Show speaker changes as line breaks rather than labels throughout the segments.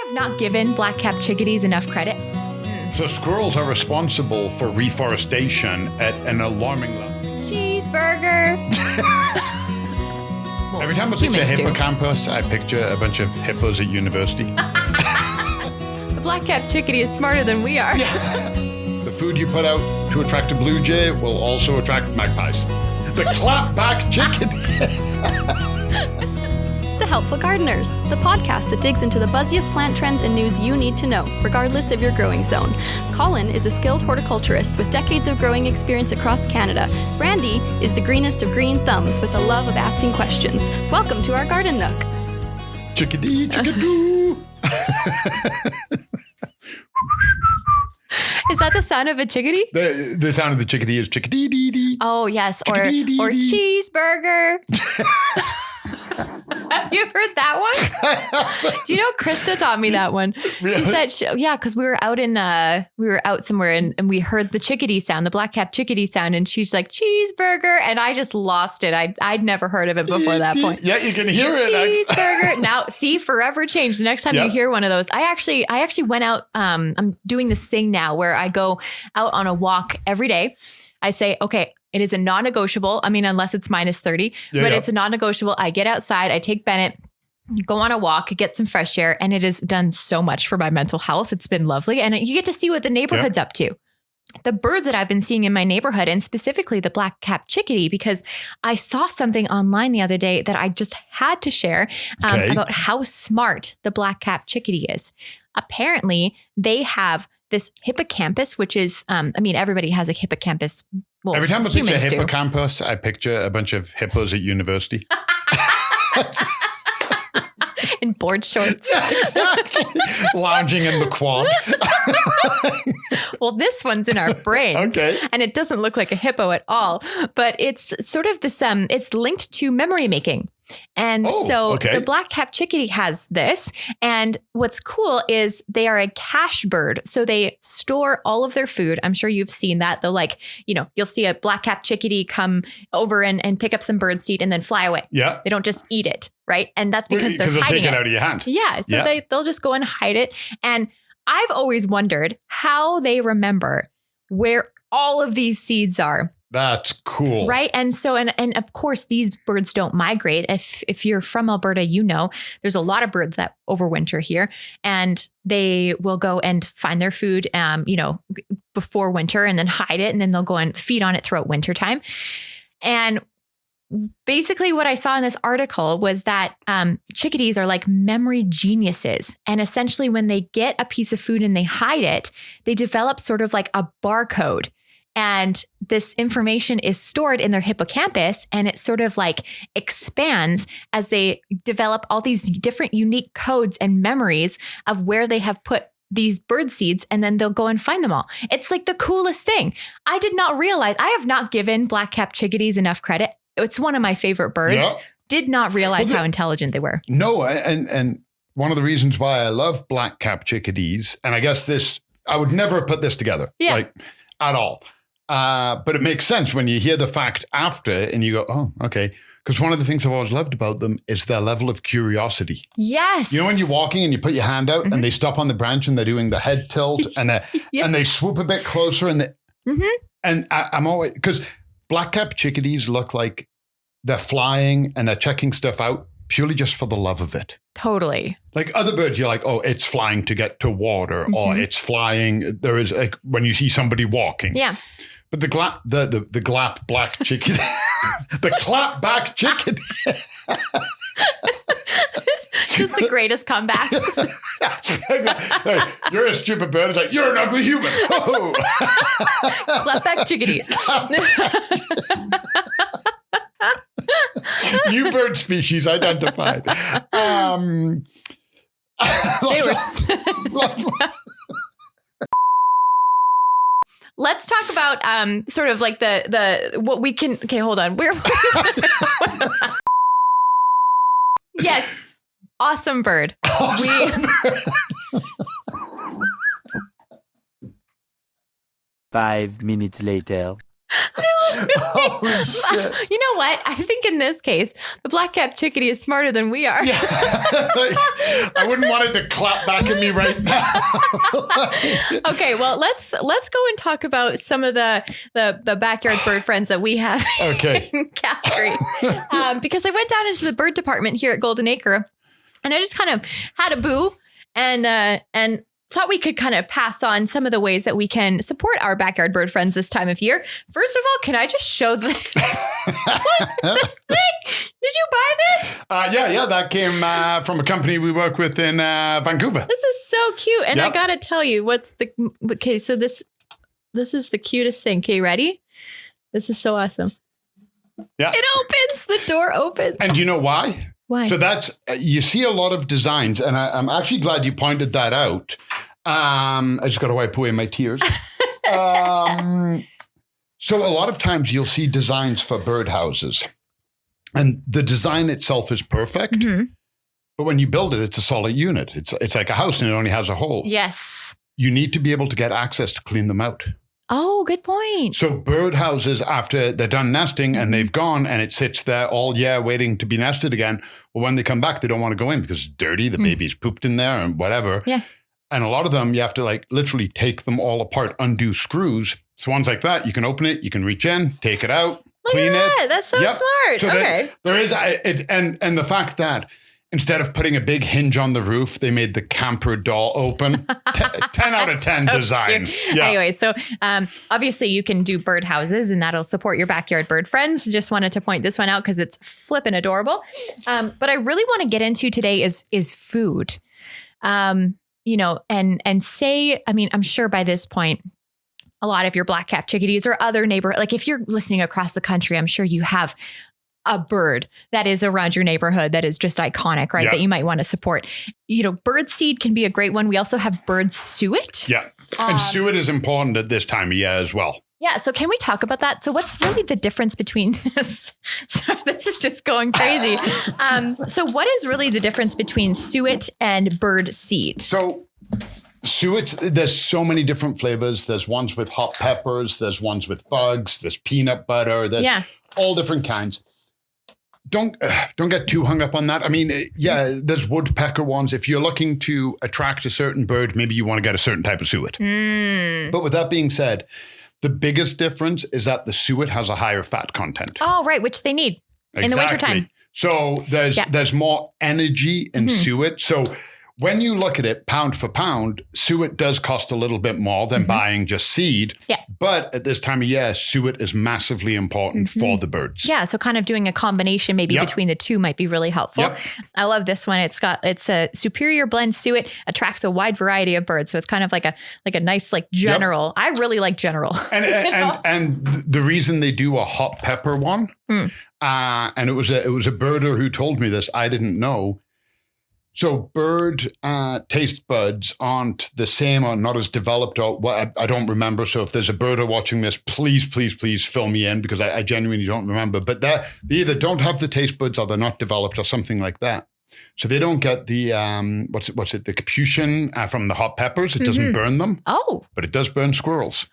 I have not given black-capped chickadees enough credit.
So squirrels are responsible for reforestation at an alarming level.
Cheeseburger. Well,
Every time I picture
humans do.
hippocampus, I picture a bunch of hippos at university.
The black-capped chickadee is smarter than we are.
The food you put out to attract a blue jay will also attract magpies. The clapback chickadee.
The Helpful Gardeners, the podcast that digs into the buzziest plant trends and news you need to know, regardless of your growing zone. Colin is a skilled horticulturist with decades of growing experience across Canada. Brandi is the greenest of green thumbs with a love of asking questions. Welcome to our garden nook.
Chickadee, chickadoo.
Is that the sound of a chickadee?
The sound of the chickadee is Chicka-Dee-Dee-Dee.
Oh, yes. Or cheeseburger. Have you heard that one? Do you know Krista taught me that one?
Really?
She said, because we were out somewhere and we heard the chickadee sound, the black-capped chickadee sound. And she's like, cheeseburger. And I just lost it. I'd never heard of it before that point.
Yeah, you can hear it.
Cheeseburger. Now, see, forever changed. The next time you hear one of those, I actually went out. I'm doing this thing now where I go out on a walk every day. I say, okay, it is a non-negotiable. I mean, unless it's minus 30, it's a non-negotiable. I get outside, I take Bennett, go on a walk, get some fresh air, and it has done so much for my mental health. It's been lovely. And you get to see what the neighborhood's up to. The birds that I've been seeing in my neighborhood, and specifically the black-capped chickadee, because I saw something online the other day that I just had to share about how smart the black-capped chickadee is. Apparently, they have this hippocampus, which is, everybody has a hippocampus. Well,
every time I picture
humans do.
hippocampus, I picture a bunch of hippos at university.
In board shorts.
Exactly. Lounging in the quad.
Well, this one's in our brains.
Okay.
And it doesn't look like a hippo at all. But it's sort of this, it's linked to memory making. And the black-capped chickadee has this. And what's cool is they are a cache bird. So they store all of their food. I'm sure you've seen that. They'll you'll see a black-capped chickadee come over and pick up some bird seed and then fly away.
Yeah.
They don't just eat it, right? And that's because they're hiding
take
it
it out of your hand.
Yeah. So they'll just go and hide it. And I've always wondered how they remember where all of these seeds are.
That's cool.
Right. And so, and of course, these birds don't migrate. If you're from Alberta, there's a lot of birds that overwinter here, and they will go and find their food, before winter and then hide it. And then they'll go and feed on it throughout winter time. And basically what I saw in this article was that chickadees are like memory geniuses. And essentially when they get a piece of food and they hide it, they develop sort of like a barcode. And this information is stored in their hippocampus, and it sort of like expands as they develop all these different unique codes and memories of where they have put these bird seeds, and then they'll go and find them all. It's like the coolest thing. I did not realize, I have not given black-capped chickadees enough credit. It's one of my favorite birds. Yeah. Did not realize how intelligent they were.
No, and one of the reasons why I love black-capped chickadees, and I guess I would never have put this together, like at all. But it makes sense when you hear the fact after and you go, oh, okay. Because one of the things I've always loved about them is their level of curiosity. Yes. You know, when you're walking and you put your hand out and they stop on the branch and they're doing the head tilt and they swoop a bit closer and I'm always, because black-capped chickadees look like they're flying and they're checking stuff out purely just for the love of it.
Totally.
Like other birds, you're like, oh, it's flying to get to water or it's flying. There is like when you see somebody walking. Yeah. But the glap black chickadee, the clapback chickadee.
Just the greatest comeback.
Hey, you're a stupid bird. It's like, you're an ugly human. Oh.
Clapback chickadee.
New bird species identified.
They were... Let's talk about sort of like the what we can. Okay, hold on. Yes, awesome bird.
Awesome.
5 minutes later.
I
Holy shit.
You know what? I think in this case, the black-capped chickadee is smarter than we are.
Yeah. I wouldn't want it to clap back at me right now.
Okay, well, let's go and talk about some of the backyard bird friends that we have in Calgary. Because I went down into the bird department here at Golden Acre, and I just kind of had a boo and thought we could kind of pass on some of the ways that we can support our backyard bird friends this time of year. First of all, can I just show this? This thing? Did you buy this?
Yeah. That came from a company we work with in Vancouver.
This is so cute. And I got to tell you, so this is the cutest thing. Okay, ready? This is so awesome.
Yeah.
It opens. The door opens.
And do you know why?
Why?
So that's, you see a lot of designs, and I'm actually glad you pointed that out. I just got to wipe away my tears. So a lot of times you'll see designs for birdhouses, and the design itself is perfect. Mm-hmm. But when you build it, it's a solid unit. It's like a house and it only has a hole.
Yes.
You need to be able to get access to clean them out.
Oh, good point.
So birdhouses, after they're done nesting and they've gone and it sits there all year waiting to be nested again, well, when they come back, they don't want to go in because it's dirty. The baby's pooped in there and whatever. Yeah. And a lot of them, you have to like literally take them all apart, undo screws. So ones like that, you can open it, you can reach in, take it out, clean it.
That's so smart.
So
okay.
There is, and the fact that instead of putting a big hinge on the roof, they made the camper door open. 10 out of 10 so design.
Yeah. Anyway, so obviously you can do bird houses and that'll support your backyard bird friends. Just wanted to point this one out because it's flippin' adorable. But I really want to get into today is food. And say, I mean, I'm sure by this point, a lot of your black-capped chickadees or other neighbor, like if you're listening across the country, I'm sure you have a bird that is around your neighborhood that is just iconic, right? Yeah. That you might want to support. Bird seed can be a great one. We also have bird suet.
Yeah. And suet is important at this time of year as well.
Yeah. So can we talk about that? So what's really the difference between, sorry, this is just going crazy. So what is really the difference between suet and bird seed?
So suet, there's so many different flavors. There's ones with hot peppers. There's ones with bugs. There's peanut butter. There's all different kinds. Don't get too hung up on that. I mean, there's woodpecker ones. If you're looking to attract a certain bird, maybe you want to get a certain type of suet. But with that being said, the biggest difference is that the suet has a higher fat content.
Oh, right, which they need in the wintertime.
So there's more energy in suet. So when you look at it pound for pound, suet does cost a little bit more than buying just seed. Yeah. But at this time of year, suet is massively important for the birds.
Yeah. So kind of doing a combination maybe between the two might be really helpful. Yep. I love this one. It's a superior blend suet, attracts a wide variety of birds. So it's kind of like a nice like general. Yep. I really like general.
And the reason they do a hot pepper one, and it was a birder who told me this, I didn't know. So bird taste buds aren't the same or not as developed or what I don't remember. So if there's a birder watching this, please fill me in because I genuinely don't remember. But they either don't have the taste buds or they're not developed or something like that. So they don't get the, the capuchin from the hot peppers. It doesn't burn them. Oh. But it does burn squirrels.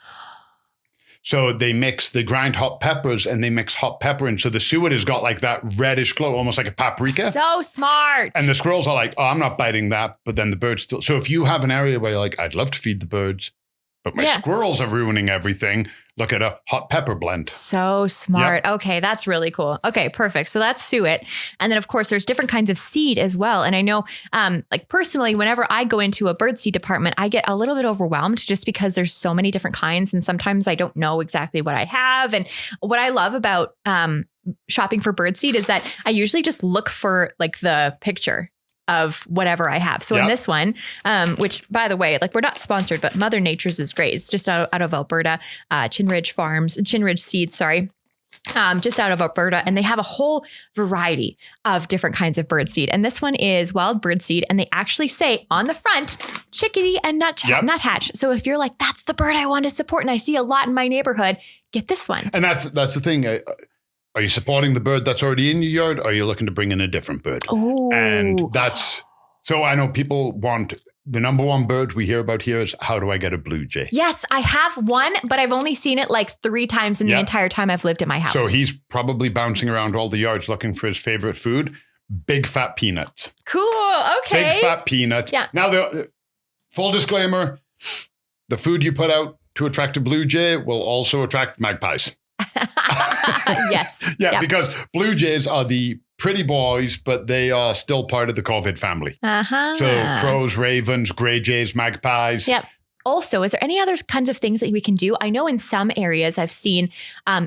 So they mix the grind hot peppers and they mix hot pepper in. So the suet has got like that reddish glow, almost like a paprika.
So smart.
And the squirrels are like, oh, I'm not biting that. But then the birds still. So if you have an area where you're like, I'd love to feed the birds, but my squirrels are ruining everything. Look at a hot pepper blend.
So smart. Yep. Okay, that's really cool. Okay, perfect. So that's suet. And then, of course, there's different kinds of seed as well. And I know, like personally, whenever I go into a bird seed department, I get a little bit overwhelmed just because there's so many different kinds. And sometimes I don't know exactly what I have. And what I love about shopping for bird seed is that I usually just look for like the picture of whatever I have. So in this one, which by the way, like we're not sponsored, but Mother Nature's is great. It's just out of Alberta, Chinridge Seeds, just out of Alberta. And they have a whole variety of different kinds of bird seed. And this one is wild bird seed. And they actually say on the front, chickadee and nuthatch. So if you're like, that's the bird I want to support and I see a lot in my neighborhood, get this one.
And that's the thing. Are you supporting the bird that's already in your yard? Or are you looking to bring in a different bird?
Oh,
and that's So I know people want the number one bird we hear about here is how do I get a blue jay?
Yes, I have one, but I've only seen it like 3 times in the entire time I've lived at my house.
So he's probably bouncing around all the yards looking for his favorite food. Big fat peanuts.
Cool. Okay.
Big fat peanuts.
Yeah.
Now, the full disclaimer, the food you put out to attract a blue jay will also attract magpies.
Yes.
Yeah, because blue jays are the pretty boys, but they are still part of the COVID family.
Uh-huh.
So crows, ravens, gray jays, magpies.
Yep. Also, is there any other kinds of things that we can do? I know in some areas I've seen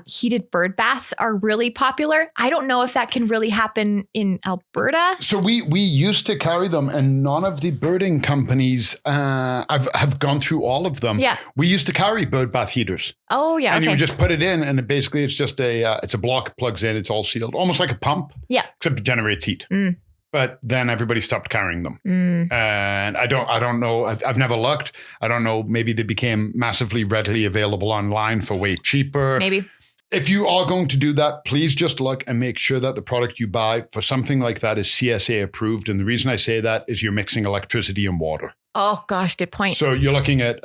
heated bird baths are really popular. I don't know if that can really happen in Alberta.
So we used to carry them, and none of the birding companies, I've gone through all of them.
Yeah.
We used to carry bird bath heaters.
Oh, yeah.
And
okay.
you just put it in, and basically it's just it's a block, plugs in, it's all sealed, almost like a pump.
Yeah.
Except it generates heat.
Mm.
But then everybody stopped carrying them.
Mm.
And I don't know. I've never looked. I don't know. Maybe they became massively readily available online for way cheaper.
Maybe.
If you are going to do that, please just look and make sure that the product you buy for something like that is CSA approved. And the reason I say that is you're mixing electricity and water.
Oh, gosh, good point.
So you're looking at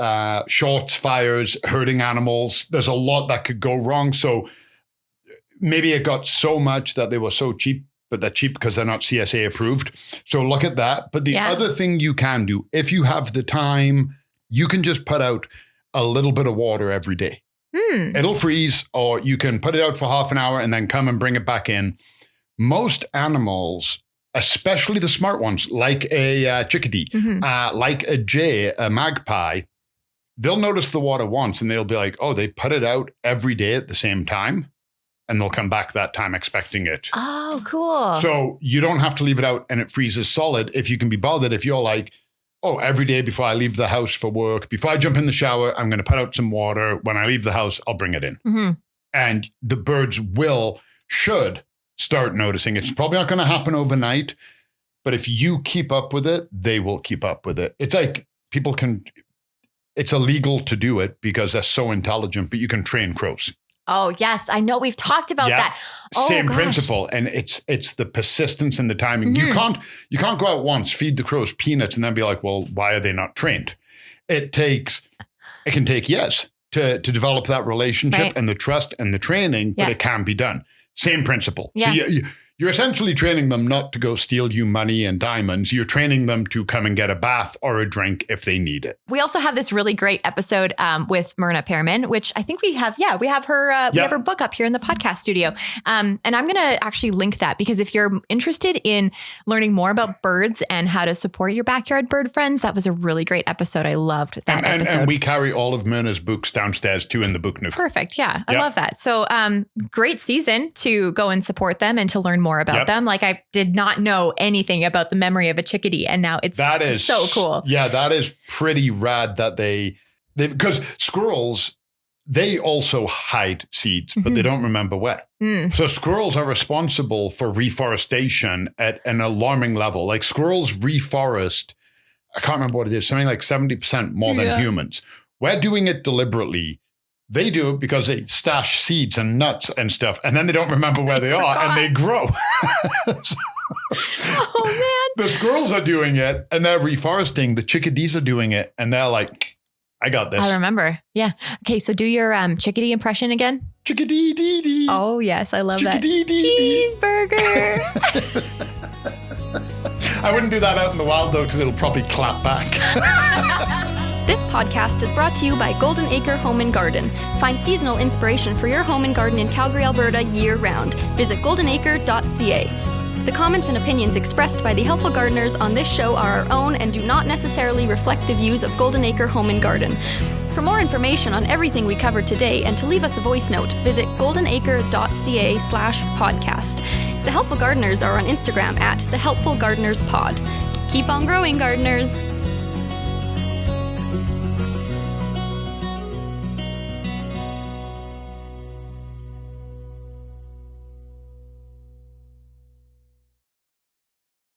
shorts, fires, hurting animals. There's a lot that could go wrong. So maybe it got so much that they were so cheap, but they're cheap because they're not CSA approved. So look at that. But the other thing you can do, if you have the time, you can just put out a little bit of water every day. It'll freeze, or you can put it out for half an hour and then come and bring it back in. Most animals, especially the smart ones, like a chickadee, like a jay, a magpie, they'll notice the water once and they'll be like, oh, they put it out every day at the same time. And they'll come back that time expecting it.
Oh, cool.
So you don't have to leave it out and it freezes solid if you can be bothered. If you're like, oh, every day before I leave the house for work, before I jump in the shower, I'm going to put out some water. When I leave the house, I'll bring it in.
Mm-hmm.
And the birds should start noticing. It's probably not going to happen overnight, but if you keep up with it, they will keep up with it. It's like it's illegal to do it because they're so intelligent, but you can train crows.
Oh, yes. I know we've talked about that. Oh,
same principle. And it's the persistence and the timing.
Mm-hmm.
You can't go out once, feed the crows peanuts and then be like, well, why are they not trained? It can take years to develop that relationship and the trust and the training, but it can be done. Same principle.
Yeah.
So you're essentially training them not to go steal you money and diamonds. You're training them to come and get a bath or a drink if they need it.
We also have this really great episode with Myrna Pearman, which I think we have her we have her book up here in the podcast studio. And I'm going to actually link that because if you're interested in learning more about birds and how to support your backyard bird friends, that was a really great episode. I loved that episode.
And we carry all of Myrna's books downstairs too in the book nook.
Perfect. Yeah. I love that. So great season to go and support them and to learn more about them. Like I did not know anything about the memory of a chickadee, and now that is so cool.
Yeah, that is pretty rad that they because squirrels, they also hide seeds, but they don't remember where. So squirrels are responsible for reforestation at an alarming level. Like squirrels reforest, I can't remember what it is, something like 70% more than humans. We're doing it deliberately. They do it because they stash seeds and nuts and stuff, and then they don't remember where they are, and they grow.
Oh, man.
The squirrels are doing it, and they're reforesting. The chickadees are doing it, and they're like, I got this.
I remember. Yeah. Okay, so do your chickadee impression again.
Chickadee-Dee-Dee.
Oh, yes. I love that.
Chickadee-Dee-Dee.
Cheeseburger.
I wouldn't do that out in the wild, though, because it'll probably clap back.
This podcast is brought to you by Golden Acre Home and Garden. Find seasonal inspiration for your home and garden in Calgary, Alberta year-round. Visit goldenacre.ca. The comments and opinions expressed by the helpful gardeners on this show are our own and do not necessarily reflect the views of Golden Acre Home and Garden. For more information on everything we covered today and to leave us a voice note, visit goldenacre.ca/podcast. The Helpful Gardeners are on Instagram at The Helpful Gardeners Pod. Keep on growing, gardeners!